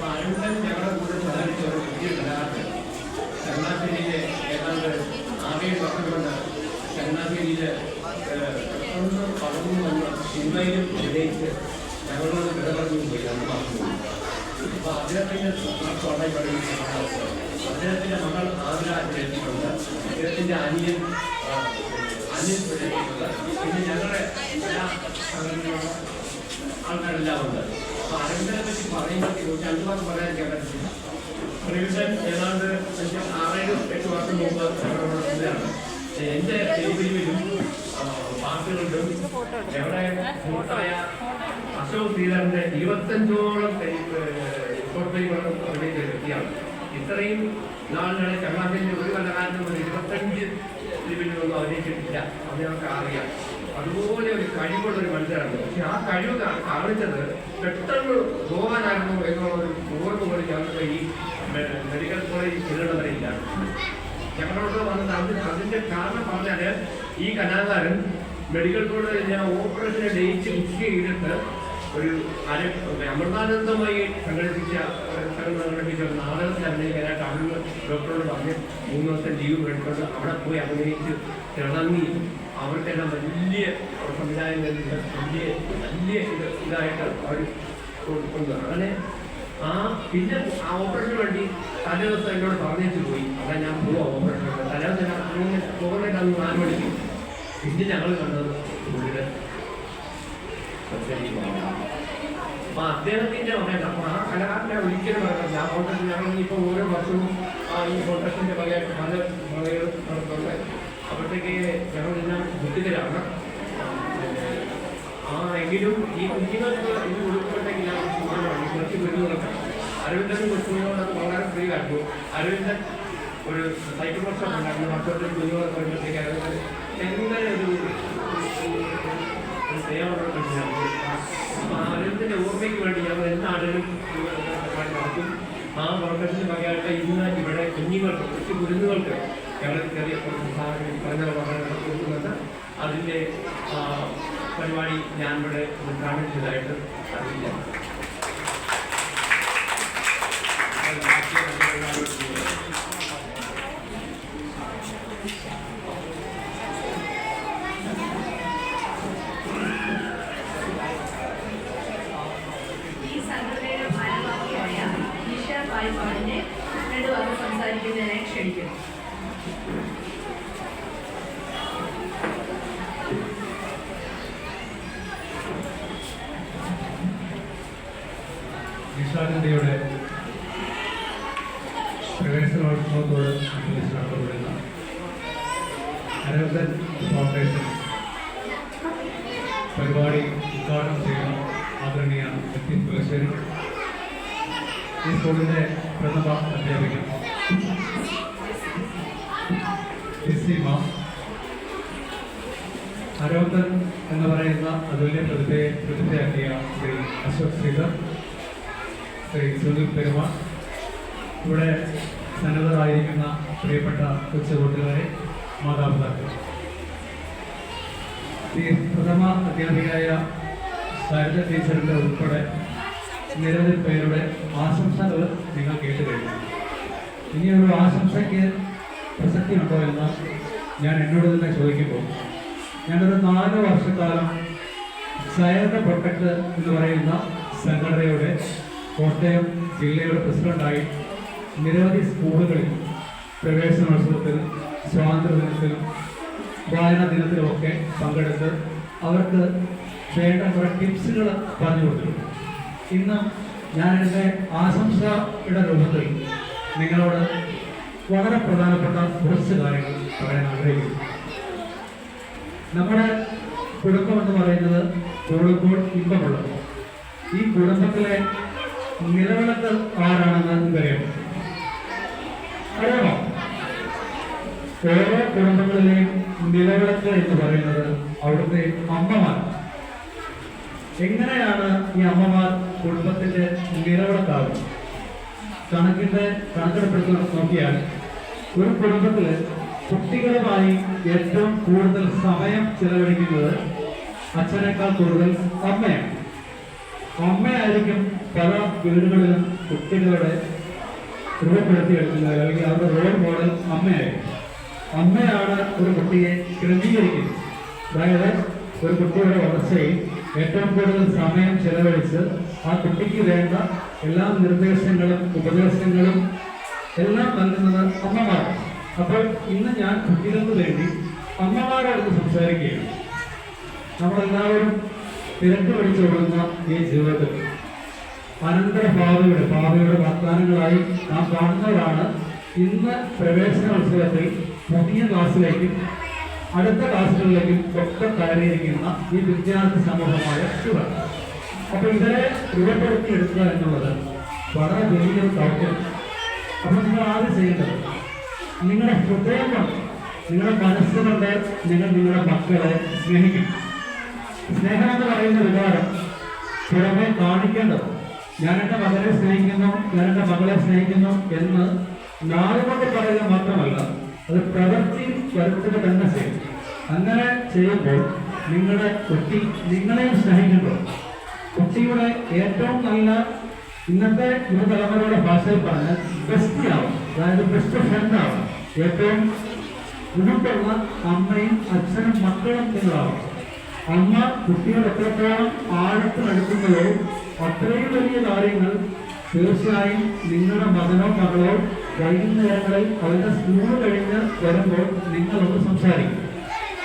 അരുണ്ടൻ ഞങ്ങളുടെ കൂടെ സഹായിച്ച ഒരു പുതിയ കലാകാരൻ ചങ്ങനാശ്ശേരിയിലെ ഏതാണ്ട് 6-7 വർഷം കൊണ്ട് ചങ്ങനാശ്ശേരിയിൽ 11 സിനിമയിലും അഭിനയിച്ച് ഞങ്ങളോട് വിട പറഞ്ഞു പോയി 2 മാസം പോയി. അപ്പോൾ അദ്ദേഹത്തിൻ്റെ കോട്ടായി പഠിപ്പിച്ചിട്ടുണ്ട്. അദ്ദേഹത്തിൻ്റെ മകൾ ആതിര എത്തിയിട്ടുണ്ട്. അദ്ദേഹത്തിൻ്റെ അനിയൻ എത്തിയിട്ടുണ്ട്. പിന്നെ ഞങ്ങളുടെ എല്ലാ സംഘടനകളും ആൾക്കാരെല്ലാം ഉണ്ട്. അപ്പോൾ അരവിന്ദനെ പറ്റി പറയുമ്പോഴത്തേക്കും 2 വാക്ക് പറയാതിരിക്കാൻ പറ്റില്ല. അരവിന്ദൻ ഏതാണ്ട് 6-8 വർഷം മുമ്പ് ഞങ്ങളോട് എൻ്റെ ടെലിവിഷനിലും പാർട്ടികളിലും ഞങ്ങളുടെ സുഹൃത്തായ അശോക് ശ്രീധരൻ്റെ 25ഓളം ഷോർട്ട് അഭിനയിച്ച വ്യക്തിയാണ്. ഇത്രയും നാളിനാണ് ചങ്ങനാശ്ശേരിയിൽ ഒരു കലാകാരനും 25 ടെലിവിഷനിലൊന്നും അഭിനയിച്ചിട്ടില്ല. അത് ഞങ്ങൾക്ക് അറിയാം. അതുപോലെ ഒരു കഴിവുള്ളൊരു മനുഷ്യരാണ്. പക്ഷെ ആ കഴിവ് കാണിച്ചത് പെട്ടെന്ന് പോകാനായിരുന്നു എന്നുള്ളൊരു ഓർമ്മ പോലെ ഞങ്ങൾക്ക് ഈ മെഡിക്കൽ കോളേജ് ചെല്ലുന്നവരില്ല. ഞങ്ങളോട് വന്നത് അതിൻ്റെ കാരണം പറഞ്ഞാൽ ഈ കലാകാരൻ മെഡിക്കൽ കോളേജിൽ ഞാൻ ഓപ്പറേഷനെ ഡേറ്റ് ബുക്ക് ചെയ്തിട്ട് ഒരു അമൃതാനന്ദമായി സംഘടിപ്പിച്ച ഒരു നാടകത്തിൽ അഭിനയിക്കാനായിട്ട് അവിടെ ഡോക്ടറോട് പറഞ്ഞ് 3 ദിവസം ലീവ് എടുത്തുകൊണ്ട് അവിടെ പോയി അഭിനയിച്ച് തിളങ്ങി അവർക്കെല്ലാം വലിയ സംവിധായകങ്ങളിൽ വലിയ ഇതായിട്ട് അവർ കൊണ്ടുവന്നു. അങ്ങനെ പിന്നെ ആ ഓപ്പറേഷന് വേണ്ടി തലേ ദിവസം എന്നോട് പറഞ്ഞേച്ച് പോയി. അവിടെ ഞാൻ പോവാം ഓപ്പറേഷൻ തലേ ദിവസം പോകുന്നതിന് അന്ന് 4 മണിക്ക്. പിന്നെ ഞങ്ങൾ കണ്ടത് പുള്ളിയുടെ അപ്പോൾ അദ്ദേഹത്തിൻ്റെ മകൻ. അപ്പോൾ ആ കലാകാരനെ ഒരിക്കലും പറയുന്നത് ഞാൻ കോൺട്രാക്ട് ഞങ്ങൾ ഇപ്പോൾ ഓരോ വർഷവും ഈ കോൺട്രാക്ടിൻ്റെ വകയായിട്ട് പല വകകൾ നടത്തുന്നുണ്ട്. അപ്പോഴത്തേക്ക് ഞങ്ങളെല്ലാം ബുദ്ധിതരാണ്. എങ്കിലും ഈ കുഞ്ഞുങ്ങൾക്ക് ഇത് കൊടുക്കുമ്പോഴത്തേക്ക് ഞാൻ കുറച്ച് കുഞ്ഞുങ്ങളൊക്കെ അരവിന്ദനും കൊച്ചുകുഞ്ഞുങ്ങളൊക്കെ വളരെ ഫ്രീ കാട്ടു. അരവിന്ദൻ ഒരു സൈക്കിൾ വർഷം ഉണ്ടായിരുന്നു. വർഷത്തിൽ കുഞ്ഞുങ്ങളൊക്കെ വരുമ്പോഴത്തേക്ക് അരവിന്ദൻ എങ്ങനെ ഒരു സ്നേഹമുള്ള മനുഷ്യനാണ്. അപ്പോൾ അരവിന്ദൻ്റെ ഓർമ്മയ്ക്ക് വേണ്ടി ഞങ്ങൾ എന്നാണെങ്കിലും നടത്തും. ആ വർഷത്തിന് വകയായിട്ട് ഇന്ന് ഇവിടെ കുഞ്ഞുങ്ങൾക്ക് കൊച്ചു കുരുന്നുകൾക്ക് ഞങ്ങൾ ചെറിയ പറഞ്ഞ കൊടുക്കുന്നുണ്ട്. അതിൻ്റെ പരിപാടി ഞാനിവിടെ ഉദ്ഘാടനം ചെയ്തതായിട്ട് അറിയില്ല. ഈ സംഘടനയുടെ ഭാരവാഹിയായ നിഷ പായ്പാടിനെ 2 വാക്ക് സംസാരിക്കുന്നതിനായി ക്ഷണിക്കുന്നു. നിഷാനന്ദയുടെ പ്രവേശനോത്സവത്തോട് അനുബന്ധിച്ച് നടത്തപ്പെടുന്ന അരവിന്ദൻ ഫൗണ്ടേഷൻ പരിപാടി ഉദ്ഘാടനം ചെയ്യുന്ന ആദരണീയ വ്യക്തി പ്രശ്വരി ഈ സ്കൂളിൻ്റെ പ്രഥമ അധ്യാപിക അരവിന്ദൻ എന്ന് പറയുന്ന അതുല്യ പ്രതിഭയാക്കിയ ശ്രീ അശോക് ശ്രീധർ, ശ്രീ സുനിൽ പെരുമാൾ, ഇവിടെ സന്നദ്ധരായിരിക്കുന്ന പ്രിയപ്പെട്ട കൊച്ചുകൂട്ടുകാരെ, മാതാപിതാക്കൾ, ഈ പ്രഥമ അധ്യാപികയായ സരിത ടീച്ചറിൻ്റെ ഉൾപ്പെടെ നിരവധി പേരുടെ ആശംസകൾ നിങ്ങൾ കേട്ട് കഴിഞ്ഞു. ഇനിയൊരു ആശംസയ്ക്ക് പ്രസക്തി ഉണ്ടോ എന്ന് ഞാൻ എന്നോട് തന്നെ ചോദിക്കുമ്പോൾ, ഞാനൊരു 4 വർഷക്കാലം ചൈൽഡ് പ്രൊട്ടക്ട് എന്ന് പറയുന്ന സംഘടനയുടെ കോട്ടയം ജില്ലയുടെ പ്രസിഡന്റായി നിരവധി സ്കൂളുകളിൽ പ്രവേശനോത്സവത്തിലും സ്വാതന്ത്ര്യദിനത്തിലും വായനാ ദിനത്തിലുമൊക്കെ പങ്കെടുത്ത് അവർക്ക് വേണ്ട കുറേ ടിപ്സുകൾ പറഞ്ഞു കൊടുത്തിട്ടുണ്ട്. ഇന്ന് ഞാൻ എൻ്റെ ആശംസയുടെ രൂപത്തിൽ നിങ്ങളോട് വളരെ പ്രധാനപ്പെട്ട കുറച്ച് കാര്യങ്ങൾ പറയാൻ ആഗ്രഹിക്കുന്നു. നമ്മുടെ കുടുംബം എന്ന് പറയുന്നത് കൂടുമ്പോൾ ഇമ്പമുള്ളത്. ഈ കുടുംബത്തിലെ നിലവിളക്ക് ആരാണെന്ന് അറിയാമോ? ഓരോ കുടുംബങ്ങളിലെയും നിലവിളക്ക് എന്ന് പറയുന്നത് അവിടുത്തെ അമ്മമാർ. എങ്ങനെയാണ് ഈ അമ്മമാർ കുടുംബത്തിന്റെ നിലവിളക്കാവുക? കണക്കെടുപ്പ് നോക്കിയാൽ ഒരു കുടുംബത്തില് കുട്ടികളുമായി ഏറ്റവും കൂടുതൽ സമയം ചെലവഴിക്കുന്നത് അച്ഛനേക്കാൾ കൂടുതൽ അമ്മയാണ്. അമ്മയായിരിക്കും പല വീടുകളിലും കുട്ടികളുടെ രൂപപ്പെടുത്തിയെടുക്കുന്നത്, അല്ലെങ്കിൽ അവരുടെ റോൾ മോഡൽ അമ്മയായിരിക്കും. അമ്മയാണ് ഒരു കുട്ടിയെ ക്രമീകരിക്കുന്നത്. അതായത് ഒരു കുട്ടിയുടെ വളർച്ചയിൽ ഏറ്റവും കൂടുതൽ സമയം ചെലവഴിച്ച് ആ കുട്ടിക്ക് വേണ്ട എല്ലാ നിർദ്ദേശങ്ങളും ഉപദേശങ്ങളും എല്ലാം നൽകുന്നത് അമ്മമാരാണ്. അപ്പോൾ ഇന്ന് ഞാൻ കുട്ടികൾക്ക് വേണ്ടി അമ്മമാരോട് സംസാരിക്കുകയാണ്. നമ്മളെല്ലാവരും തിരക്ക് പിടിച്ചു കൊടുക്കുന്ന ഈ ജീവിതത്തിൽ ഭാവിയുടെ വാഗ്ദാനങ്ങളായി നാം കാണുന്നവരാണ് ഇന്ന് പ്രവേശനോത്സവത്തിൽ പുതിയ ക്ലാസ്സിലേക്കും അടുത്ത ക്ലാസ്സുകളിലേക്കും ഒക്കെ കയറിയിരിക്കുന്ന ഈ വിദ്യാർത്ഥി സമൂഹമായ കുട്ടികൾ. അപ്പൊ ഇവരെ രൂപപ്പെടുത്തിയെടുക്കുക എന്നുള്ളത് വളരെ വലിയൊരു ദൗത്യം. അപ്പൊ നിങ്ങൾ ആദ്യം ചെയ്യേണ്ടത് നിങ്ങളുടെ ഹൃദയം കൊണ്ട്, നിങ്ങളുടെ മനസ്സുകൊണ്ട് നിങ്ങൾ നിങ്ങളുടെ മക്കളെ സ്നേഹിക്കും. സ്നേഹം എന്ന് പറയുന്ന വികാരം പുറമെ കാണിക്കേണ്ടത് ഞാൻ എൻ്റെ മകനെ സ്നേഹിക്കുന്നു, ഞാൻ എൻ്റെ മകളെ സ്നേഹിക്കുന്നു എന്ന് നാളുകൊണ്ട് പറയുക മാത്രമല്ല, അത് പ്രവൃത്തി വരുത്തുക തന്നെ ചെയ്യും. അങ്ങനെ ചെയ്യുമ്പോൾ നിങ്ങളുടെ കുട്ടി നിങ്ങളെയും സ്നേഹിക്കുമ്പോൾ കുട്ടിയുടെ ഏറ്റവും നല്ല ഇന്നത്തെ യുവതലമുറയുടെ ഭാഷയിൽ പറഞ്ഞാൽ ബെസ്റ്റിയാവും, അതായത് ബെസ്റ്റ് ഫ്രണ്ടാവും. ഏറ്റവും ഗുണമുള്ള അമ്മയും അച്ഛനും മക്കളും നിങ്ങളാവും. അമ്മ കുട്ടികൾ എത്രത്തോളം ആഴത്തിനടുക്കുന്നതോ അത്രയും വലിയ കാര്യങ്ങൾ തീർച്ചയായും നിങ്ങളുടെ മകനോ മകളോ വൈകുന്നേരങ്ങളിൽ അവരുടെ സ്കൂൾ കഴിഞ്ഞ് വരുമ്പോൾ നിങ്ങളോട് സംസാരിക്കും.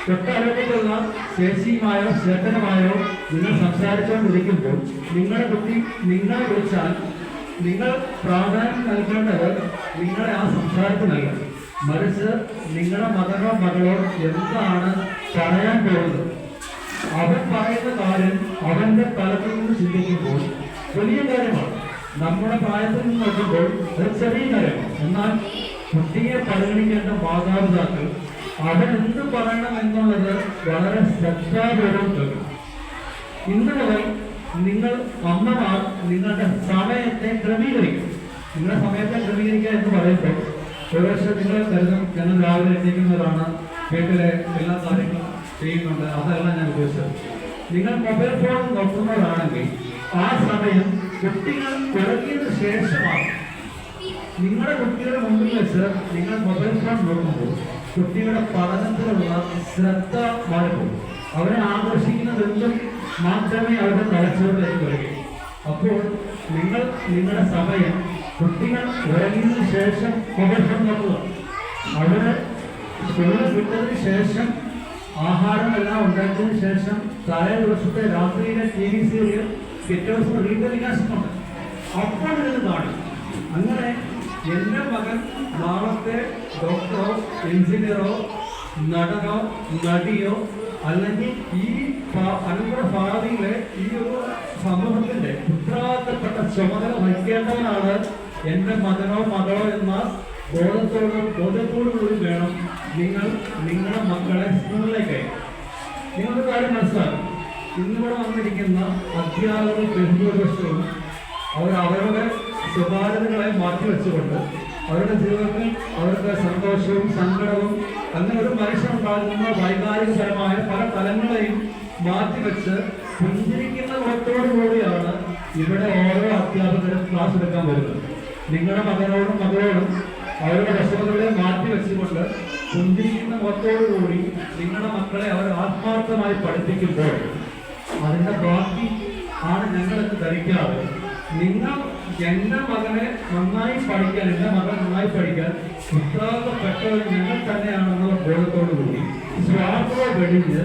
തൊട്ടടുത്തുള്ള ചേച്ചിയുമായോ ചേട്ടനുമായോ നിങ്ങൾ സംസാരിച്ചുകൊണ്ടിരിക്കുമ്പോൾ നിങ്ങളുടെ കുട്ടി നിങ്ങളെ വിളിച്ചാൽ നിങ്ങൾ പ്രാധാന്യം നൽകേണ്ടത് നിങ്ങളെ ആ സംസാരത്തിനല്ല, മറിച്ച് നിങ്ങളുടെ മകനോ മകളോ എന്താണ് പറയാൻ പോകുന്നത്, അവൻ പറയുന്ന കാര്യം അവന്റെ തലത്തിൽ നിന്ന് ചിന്തിക്കുമ്പോൾ വലിയ കാര്യമാണ്. നമ്മുടെ പ്രായത്തിൽ നിന്ന് നോക്കുമ്പോൾ അത് ചെറിയ കാര്യമാണ്. എന്നാൽ കുട്ടിയെ പരിഗണിക്കേണ്ട മാതാപിതാക്കൾ അവൻ എന്ത് പറയണം എന്നുള്ളത് വളരെ ശ്രദ്ധാപൂർവം കേൾക്കും. ഇന്ന് മുതൽ നിങ്ങൾ അമ്മമാർ നിങ്ങളുടെ സമയത്തെ ക്രമീകരിക്കും. നിങ്ങളുടെ സമയത്തെ ക്രമീകരിക്കുക എന്ന് പറയുമ്പോൾ ഒരുപക്ഷെ നിങ്ങൾ കരുതും ഞങ്ങൾ രാവിലെ എത്തിക്കുന്നതാണ്, വീട്ടിലെ എല്ലാ കാര്യങ്ങളും ചെയ്യുന്നുണ്ട്, അതല്ല ഞാൻ ഉദ്ദേശിച്ചത്. നിങ്ങൾ മൊബൈൽ ഫോൺ നോക്കുന്നവരാണെങ്കിൽ ആ സമയം കുട്ടികൾ ഉറങ്ങിയതിനു ശേഷമാണ്. നിങ്ങളുടെ കുട്ടികളുടെ മുമ്പിൽ വെച്ച് നിങ്ങൾ മൊബൈൽ ഫോൺ നോക്കുമ്പോൾ കുട്ടിയുടെ പഠനത്തിലുള്ള ശ്രദ്ധ മാറിപ്പോകും. അവരെ ആകർഷിക്കുന്നതെന്തും മാത്രമേ അവരുടെ തലച്ചോറിലേക്ക് വരികയും. അപ്പോൾ നിങ്ങൾ നിങ്ങളുടെ സമയം കുട്ടികൾ ഉറങ്ങിയതിനു ശേഷം മൊബൈൽ ഫോൺ നോക്കുക. അവരെ സ്കൂളിൽ വിട്ടതിന് ശേഷം ആഹാരമെല്ലാം ഉണ്ടാക്കിയതിനു ശേഷം തലേ ദിവസത്തെ രാത്രിയിലെ TV സീരിയൽ പിറ്റേ ദിവസം റീടെലികാസ്റ്റുണ്ട്. അപ്പോൾ ഇത് കാണും. അങ്ങനെ എൻ്റെ മകൻ നാളത്തെ ഡോക്ടറോ എഞ്ചിനീയറോ നടനോ നടിയോ അല്ലെങ്കിൽ ഈ അനന്തര ഭാവിയിലെ ഈ ഒരു സമൂഹത്തിന്റെ ഉത്തരവാദിത്തപ്പെട്ട ചുമതല വഹിക്കേണ്ടവനാണ് എൻ്റെ മകനോ മകളോ എന്ന ബോധത്തോടു കൂടി വേണം നിങ്ങൾ നിങ്ങളുടെ മക്കളെ സ്കൂളിലേക്ക്. നിങ്ങളുടെ കാര്യം മനസ്സിലാക്കും. ഇന്നിവിടെ വന്നിരിക്കുന്ന അധ്യാപകർ ബഹുഭൂരിപക്ഷവും അവരുടെ സ്വകാര്യതകളെ മാറ്റിവെച്ചുകൊണ്ട് അവരുടെ ജീവിതത്തിൽ അവരുടെ സന്തോഷവും സങ്കടവും അങ്ങനെ ഒരു മനുഷ്യനുണ്ടാകുന്ന വൈകാരികപരമായ പല തലങ്ങളെയും മാറ്റിവെച്ച് പുഞ്ചിരിക്കുന്ന മുഖത്തോടുകൂടിയാണ് ഇവിടെ ഓരോ അധ്യാപകരും ക്ലാസ് എടുക്കാൻ വരുന്നത്. നിങ്ങളുടെ മകനോടും മകളോടും അവരുടെ വിഷമതകളെ മാറ്റിവെച്ചുകൊണ്ട് പുഞ്ചിരിക്കുന്ന മുഖത്തോടുകൂടി നിങ്ങളുടെ മക്കളെ അവർ ആത്മാർത്ഥമായി പഠിപ്പിക്കുമ്പോൾ അതിന്റെ ബാക്കി ആണ് ഞങ്ങളെന്ന് ധരിക്കാതെ നിങ്ങൾ എൻ്റെ മകനെ നന്നായി പഠിക്കാൻ, എൻ്റെ മകൻ നന്നായി പഠിക്കാൻ ഉത്തരവാദിത്തപ്പെട്ടവർ ഞങ്ങൾ തന്നെയാണെന്നുള്ള ബോധത്തോടുകൂടി സ്വാർത്ഥത വെടിഞ്ഞ്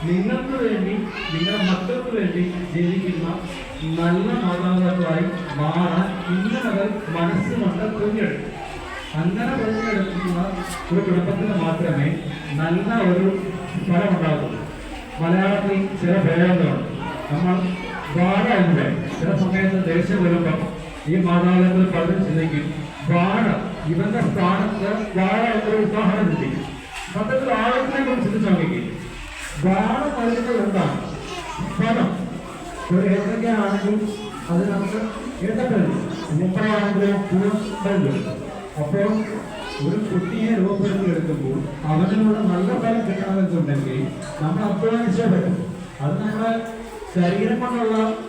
നിങ്ങൾക്ക് വേണ്ടി നിങ്ങളുടെ മക്കൾക്ക് വേണ്ടി ജീവിക്കുന്ന നല്ല മാതാപിതാക്കളായി മാറാൻ ഇന്നലെ മനസ്സുകൊണ്ട് തിരഞ്ഞെടുക്കും. അങ്ങനെ തിരഞ്ഞെടുക്കുന്ന ഒരു കുടുംബത്തിന് മാത്രമേ നല്ല ഒരു ഫലമുണ്ടാകുള്ളൂ. മലയാളത്തിൽ ചില പ്രയോഗങ്ങളുണ്ട്. നമ്മൾ വാഴ എന്നത് ചില സമയത്ത് ദേഷ്യം വരുമ്പോൾ ഈ മാതാപിതാക്കൾ പലരും ചിന്തിക്കും വാഴ ഇവന്റെ സ്ഥാനത്ത് വാഴ എന്നൊരു ഉദാഹരണം ചിന്തിക്കും. സത്യത്തിൽ ആഴത്തിനെ കുറിച്ച് ചിന്തിച്ചു നോക്കി വാഴ നൽകുന്നത് എന്താണ്? ഫലം. ഒരു ഏതൊക്കെയാണെങ്കിൽ അതിനകത്ത് ഏത്തക്കല്ല്, മുപ്പതാണെങ്കിലോ പൂക്കല്ല്. അപ്പോൾ ഒരു കുട്ടിയെ രൂപപ്പെടുത്തിയെടുക്കുമ്പോൾ അവനിലൂടെ നല്ല ഫലം കിട്ടണമെന്നുണ്ടെങ്കിൽ നമ്മൾ അധ്വാനിച്ചേ പറ്റും. അത് നമ്മുടെ ശരീരം കൊണ്ടുള്ള